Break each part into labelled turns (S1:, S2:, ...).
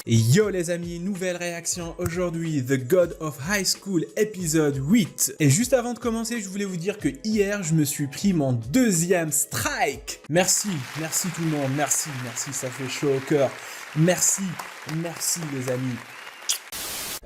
S1: Yo les amis, nouvelle réaction aujourd'hui, The God of High School épisode 8. Et juste avant de commencer, je voulais vous dire que hier, je me suis pris mon deuxième strike. Merci tout le monde, merci, ça fait chaud au cœur. Merci les amis.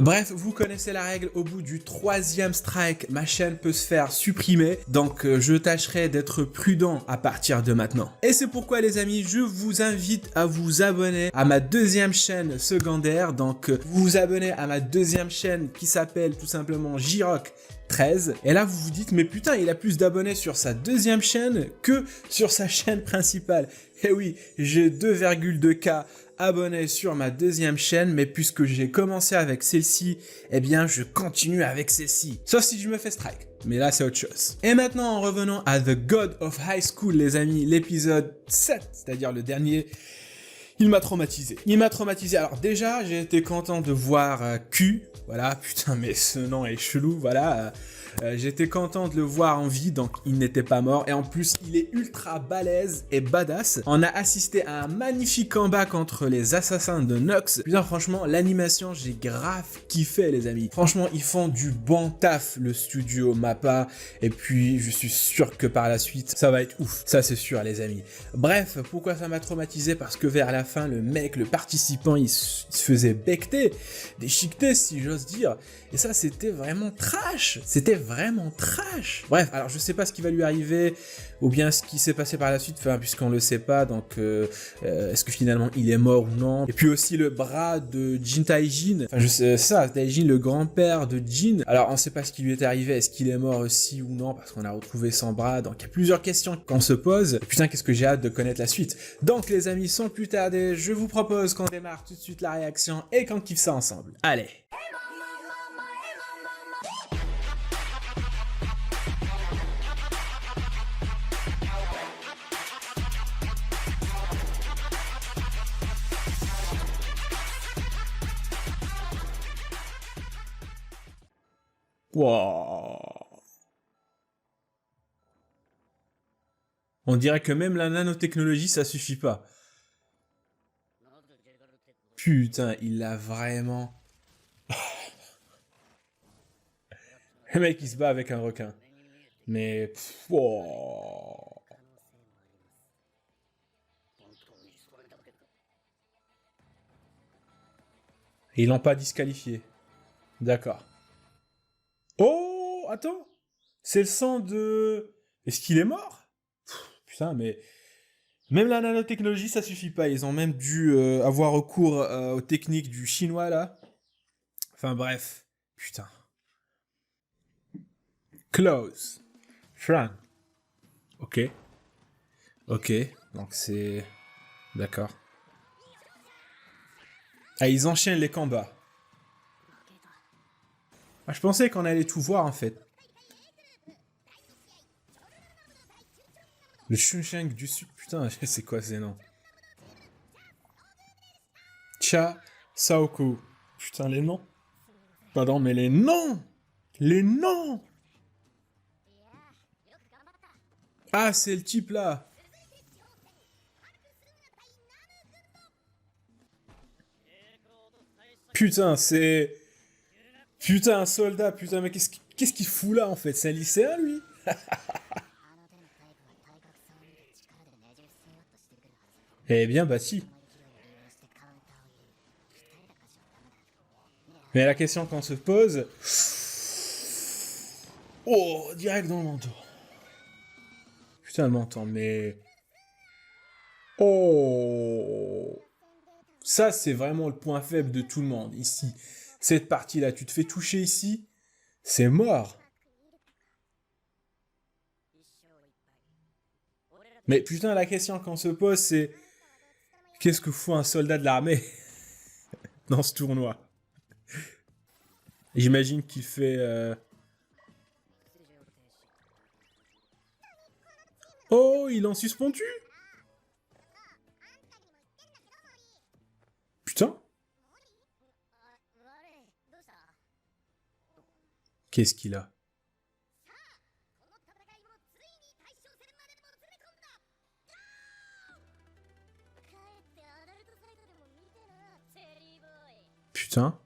S1: Bref, vous connaissez la règle, au bout du troisième strike, ma chaîne peut se faire supprimer, donc je tâcherai d'être prudent à partir de maintenant. Et c'est pourquoi les amis, je vous invite à vous abonner à ma deuxième chaîne secondaire, donc vous vous abonnez à ma deuxième chaîne qui s'appelle tout simplement JRock 13. Et là vous vous dites, mais putain, il a plus d'abonnés sur sa deuxième chaîne que sur sa chaîne principale. Et oui, j'ai 2,2K abonnés sur ma deuxième chaîne, mais puisque j'ai commencé avec celle-ci, eh bien je continue avec celle-ci. Sauf si je me fais strike. Mais là c'est autre chose. Et maintenant en revenant à The God of High School les amis, l'épisode 7, c'est-à-dire le dernier, il m'a traumatisé. Alors déjà, j'ai été content de voir Q. Voilà, putain, mais ce nom est chelou, voilà. J'étais content de le voir en vie, donc il n'était pas mort. Et en plus, il est ultra balèze et badass. On a assisté à un magnifique combat contre les assassins de Nox. Putain, franchement, l'animation, j'ai grave kiffé, les amis. Franchement, ils font du bon taf, le studio Mappa. Et puis, je suis sûr que par la suite, ça va être ouf. Ça, c'est sûr, les amis. Bref, pourquoi ça m'a traumatisé? Parce que vers la fin, le participant, il se faisait becter, déchiqueter, si j'ose dire. Et ça, c'était vraiment trash. Bref, alors je sais pas ce qui va lui arriver, ou bien ce qui s'est passé par la suite, enfin, puisqu'on le sait pas, donc est-ce que finalement il est mort ou non. Et puis aussi le bras de Jin Taijin, enfin je sais, ça, Taijin, le grand-père de Jin. Alors on sait pas ce qui lui est arrivé, est-ce qu'il est mort aussi ou non, parce qu'on a retrouvé son bras, donc il y a plusieurs questions qu'on se pose. Et putain, qu'est-ce que j'ai hâte de connaître la suite. Donc les amis, sans plus tarder, je vous propose qu'on démarre tout de suite la réaction et qu'on kiffe ça ensemble. Allez. Wow. On dirait que même la nanotechnologie, ça suffit pas. Putain, il a vraiment... Le mec, il se bat avec un requin. Mais... wow. Et ils l'ont pas disqualifié. D'accord. Oh, attends. C'est le sang de... Est-ce qu'il est mort? Putain, mais... Même la nanotechnologie, ça suffit pas. Ils ont même dû avoir recours aux techniques du chinois, là. Enfin, bref. Putain. Close. Frank. Ok. Ok. Donc, c'est... D'accord. Ah, ils enchaînent les combats. Ah, je pensais qu'on allait tout voir, en fait. Le Shunsheng du Sud, putain, c'est quoi ces noms? Cha, Saoku. Putain, les noms. Pardon, mais les noms! Les noms! Ah, c'est le type là. Putain, c'est... Putain, un soldat, putain, mais qu'est-ce qu'il fout là, en fait? C'est un lycéen, lui? Eh bien, bah si. Mais la question qu'on se pose... Oh, direct dans le menton. Putain, le menton, mais... Oh! Ça, c'est vraiment le point faible de tout le monde, ici. Cette partie-là, tu te fais toucher ici, c'est mort. Mais putain, la question qu'on se pose, c'est... Qu'est-ce que fout un soldat de l'armée dans ce tournoi? J'imagine qu'il fait... Oh, il est en suspendu? Putain. Qu'est-ce qu'il a? Putain.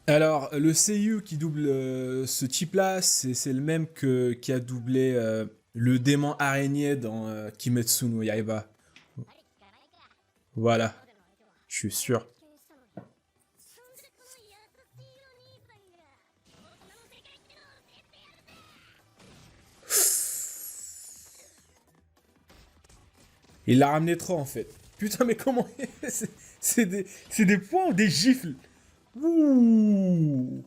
S1: Alors, le seiyuu qui double ce type-là, c'est le même qui a doublé le démon araignée dans Kimetsu no Yaiba. Voilà, je suis sûr. Il l'a ramené trop en fait. Putain, mais comment... c'est des points ou des gifles? Ouh.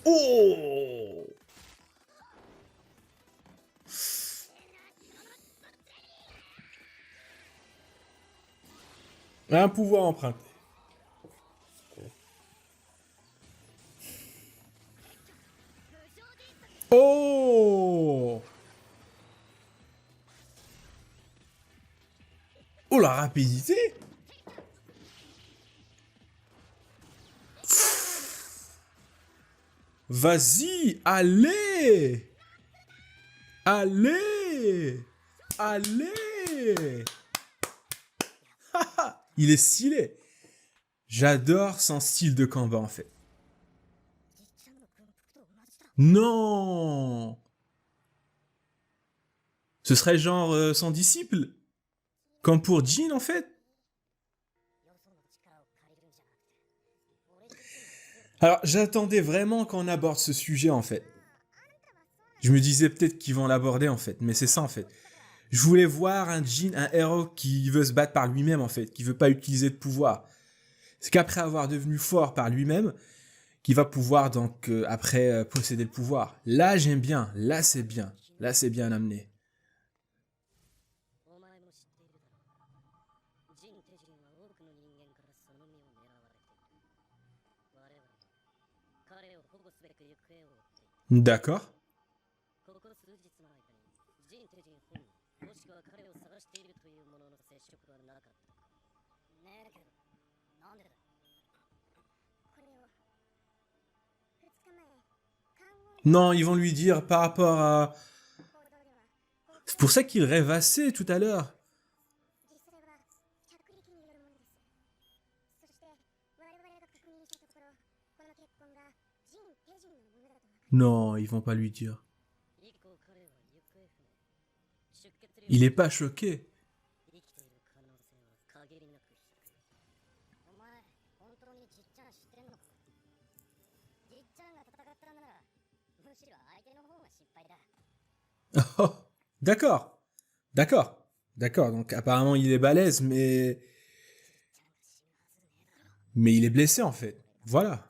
S1: Oh. Un pouvoir emprunté. Oh. Oh, la rapidité. Vas-y, allez. Allez. Allez. Il est stylé. J'adore son style de combat en fait. Non. Ce serait genre son disciple. Comme pour Jin en fait. Alors j'attendais vraiment qu'on aborde ce sujet en fait. Je me disais peut-être qu'ils vont l'aborder en fait. Mais c'est ça en fait. Je voulais voir un Jin, un héros qui veut se battre par lui-même en fait. Qui veut pas utiliser de pouvoir. C'est qu'après avoir devenu fort par lui-même, qui va pouvoir donc après posséder le pouvoir. Là j'aime bien, là c'est bien, là c'est bien amené. D'accord. Non, ils vont lui dire par rapport à... C'est pour ça qu'il rêvassait tout à l'heure. Non, ils vont pas lui dire. Il est pas choqué. Oh, d'accord. D'accord. D'accord, donc apparemment il est balèze, mais il est blessé en fait. Voilà.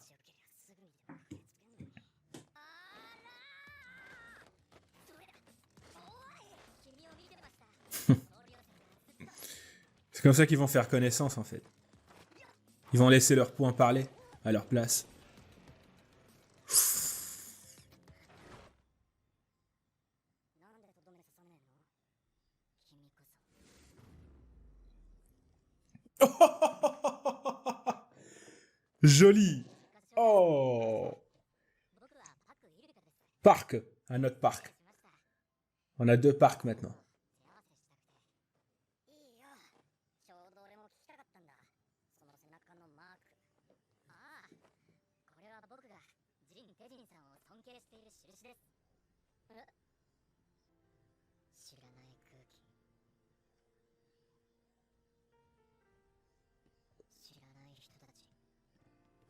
S1: C'est comme ça qu'ils vont faire connaissance en fait. Ils vont laisser leur point parler à leur place. Joli. Oh. Parc. Un autre parc. On a deux parcs maintenant.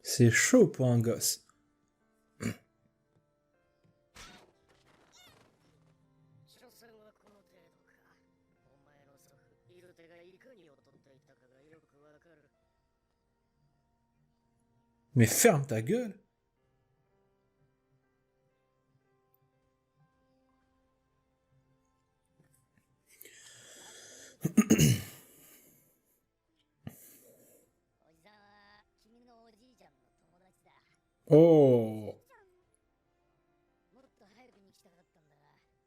S1: C'est chaud pour un gosse. Mais ferme ta gueule. Oh.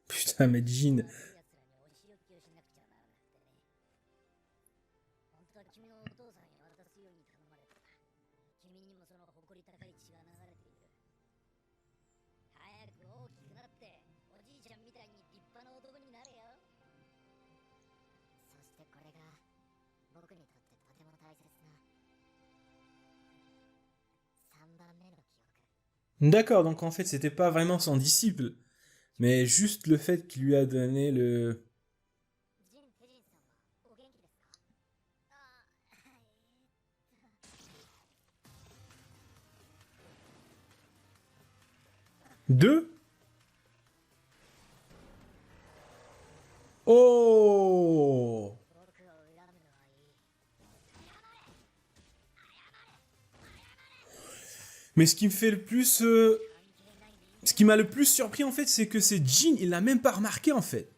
S1: Putain, mais Jin. D'accord, donc en fait, c'était pas vraiment son disciple, mais juste le fait qu'il lui a donné le... Deux? Oh! Mais ce qui me fait le plus... Ce qui m'a le plus surpris, en fait, c'est que c'est Jin, il l'a même pas remarqué, en fait.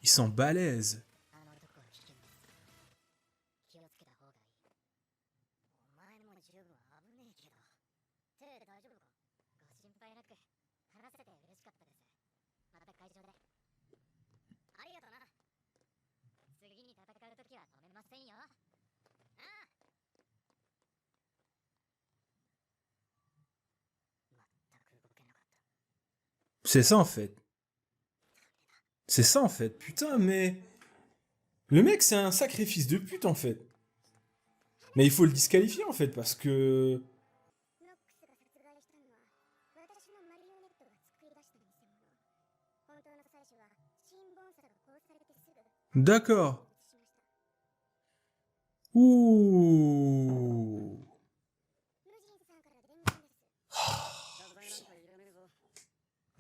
S1: Ils sont balèzes. C'est ça, en fait. C'est ça, en fait. Putain, mais... Le mec, c'est un sacré fils de pute, en fait. Mais il faut le disqualifier, en fait, parce que... D'accord. Ouh.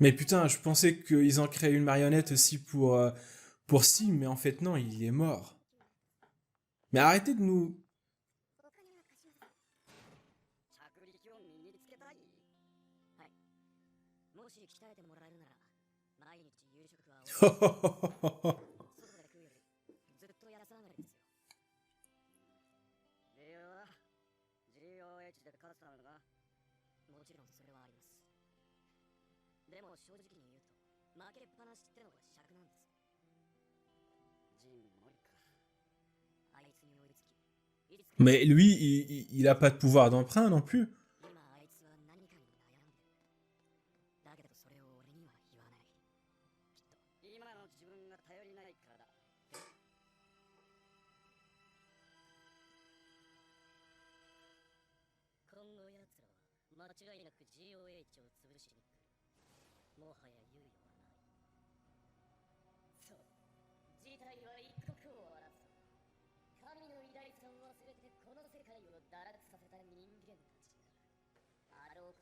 S1: Mais putain, je pensais qu'ils en créaient une marionnette aussi pour Sim, mais en fait non, il est mort. Mais arrêtez de nous... Mais lui, il a pas de pouvoir d'emprunt non plus.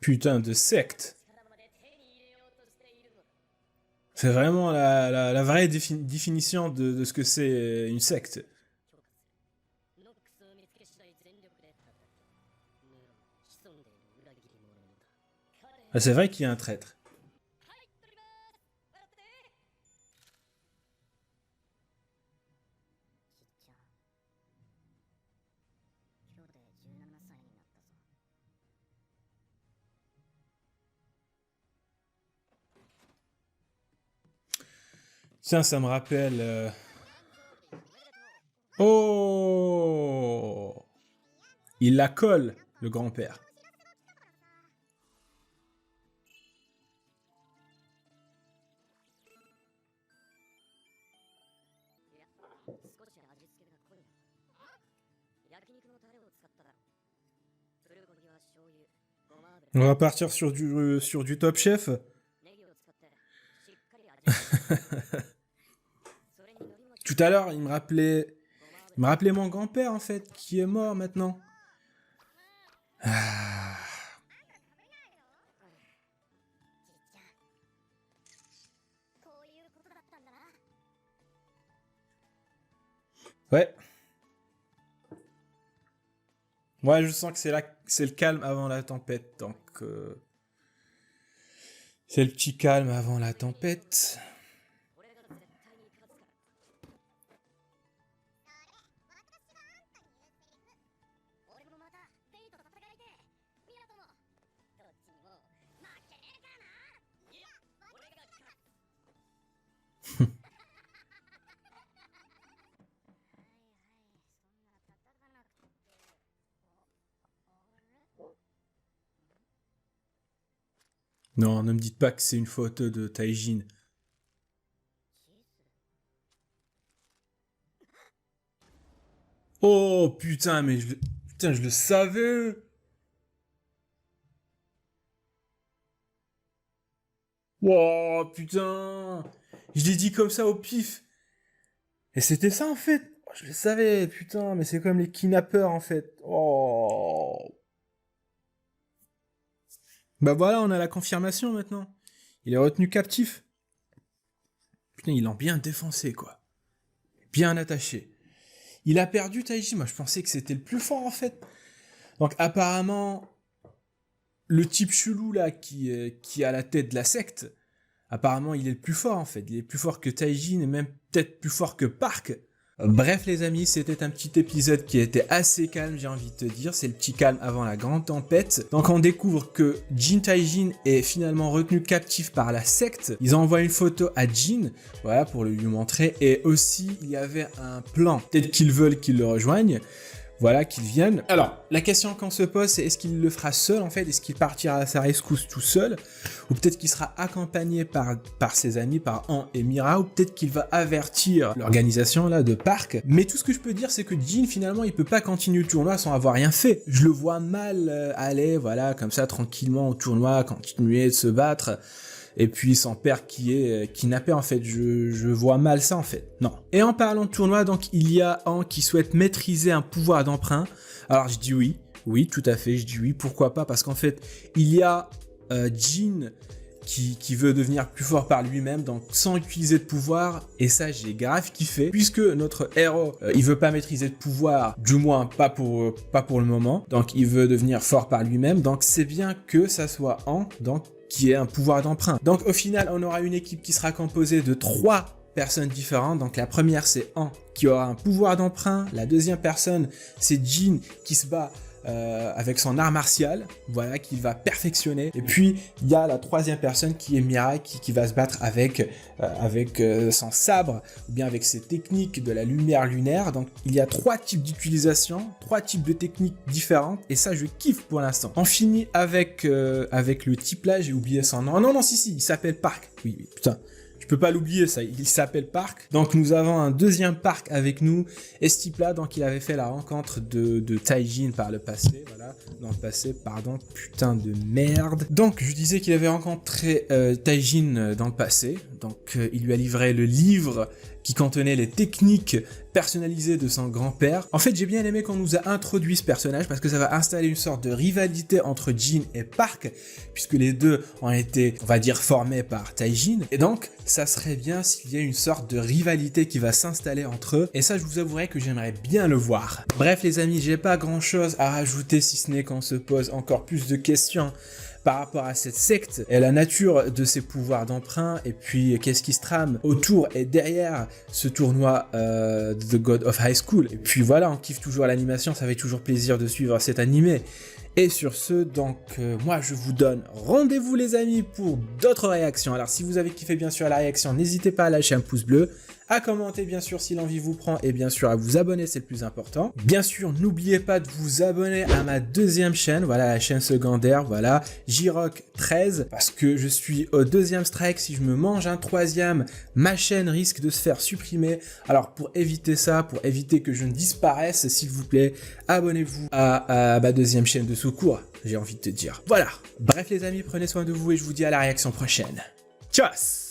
S1: Putain de secte. C'est vraiment la vraie définition de ce que c'est une secte. Ah, c'est vrai qu'il y a un traître. Tiens, ça me rappelle... Oh! Il la colle, le grand-père. On va partir sur du Top Chef. Tout à l'heure, il me rappelait mon grand-père, en fait, qui est mort maintenant. Ah. Ouais. Ouais, je sens que c'est le calme avant la tempête, donc... c'est le petit calme avant la tempête. Non, ne me dites pas que c'est une photo de Taijin. Oh putain, mais putain, je le savais. Wow, putain. Je l'ai dit comme ça au pif. Et c'était ça en fait. Oh, je le savais, putain, mais c'est comme les kidnappeurs en fait. Oh. Bah voilà, on a la confirmation maintenant. Il est retenu captif. Putain, ils l'ont bien défoncé quoi. Bien attaché. Il a perdu Taiji, moi je pensais que c'était le plus fort en fait. Donc apparemment, le type chelou là qui est à la tête de la secte, apparemment il est le plus fort en fait. Il est plus fort que Taijin et même peut-être plus fort que Park. Bref les amis, c'était un petit épisode qui était assez calme, j'ai envie de te dire. C'est le petit calme avant la grande tempête. Donc on découvre que Jin Taijin est finalement retenu captif par la secte. Ils envoient une photo à Jin, voilà, pour lui montrer. Et aussi, il y avait un plan. Peut-être qu'ils veulent qu'il le rejoigne. Voilà, qu'ils viennent. Alors, la question qu'on se pose, c'est est-ce qu'il le fera seul en fait? Est-ce qu'il partira à sa rescousse tout seul? Ou peut-être qu'il sera accompagné par ses amis, par An et Mira, ou peut-être qu'il va avertir l'organisation là de Park. Mais tout ce que je peux dire, c'est que Jin, finalement, il peut pas continuer le tournoi sans avoir rien fait. Je le vois mal aller, voilà, comme ça, tranquillement au tournoi, continuer de se battre. Et puis son père qui est kidnappé en fait, je vois mal ça en fait, non. Et en parlant de tournoi, donc il y a An qui souhaite maîtriser un pouvoir d'emprunt. Alors je dis oui tout à fait, je dis oui, pourquoi pas, parce qu'en fait il y a Jin qui veut devenir plus fort par lui-même, donc sans utiliser de pouvoir, et ça j'ai grave kiffé, puisque notre héros, il veut pas maîtriser de pouvoir, du moins pas pour le moment, donc il veut devenir fort par lui-même, donc c'est bien que ça soit An, donc qui ait un pouvoir d'emprunt. Donc au final, on aura une équipe qui sera composée de 3 personnes différentes. Donc la première, c'est An, qui aura un pouvoir d'emprunt. La deuxième personne, c'est Jin, qui se bat avec son art martial, voilà, qu'il va perfectionner. Et puis, il y a la troisième personne qui est Mirai, qui va se battre avec son sabre, ou bien avec ses techniques de la lumière lunaire. Donc, il y a 3 types d'utilisation, 3 types de techniques différentes, et ça, je kiffe pour l'instant. On finit avec le type là, j'ai oublié son nom. Non, si, il s'appelle Park. Oui, putain. Je peux pas l'oublier, ça, il s'appelle Park. Donc nous avons un deuxième Park avec nous, et ce type là, donc il avait fait la rencontre de Taijin par le passé, voilà, dans le passé, pardon, putain de merde. Donc je disais qu'il avait rencontré Taijin dans le passé, donc il lui a livré le livre qui contenait les techniques personnalisées de son grand-père. En fait, j'ai bien aimé qu'on nous a introduit ce personnage parce que ça va installer une sorte de rivalité entre Jin et Park, puisque les deux ont été, on va dire, formés par Taijin. Et donc, ça serait bien s'il y a une sorte de rivalité qui va s'installer entre eux. Et ça, je vous avouerai que j'aimerais bien le voir. Bref, les amis, j'ai pas grand-chose à rajouter si ce n'est qu'on se pose encore plus de questions par rapport à cette secte et la nature de ses pouvoirs d'emprunt, et puis qu'est-ce qui se trame autour et derrière ce tournoi The God of High School. Et puis voilà, on kiffe toujours l'animation, ça fait toujours plaisir de suivre cet animé. Et sur ce, donc moi je vous donne rendez-vous les amis pour d'autres réactions. Alors si vous avez kiffé bien sûr la réaction, n'hésitez pas à lâcher un pouce bleu, à commenter bien sûr si l'envie vous prend, et bien sûr à vous abonner, c'est le plus important. Bien sûr, n'oubliez pas de vous abonner à ma deuxième chaîne, voilà, la chaîne secondaire, voilà, JRock13, parce que je suis au 2e strike. Si je me mange un 3e, ma chaîne risque de se faire supprimer. Alors pour éviter ça, pour éviter que je ne disparaisse, s'il vous plaît, abonnez-vous à ma 2e chaîne de secours, j'ai envie de te dire. Voilà, bref les amis, prenez soin de vous et je vous dis à la réaction prochaine. Tchuss!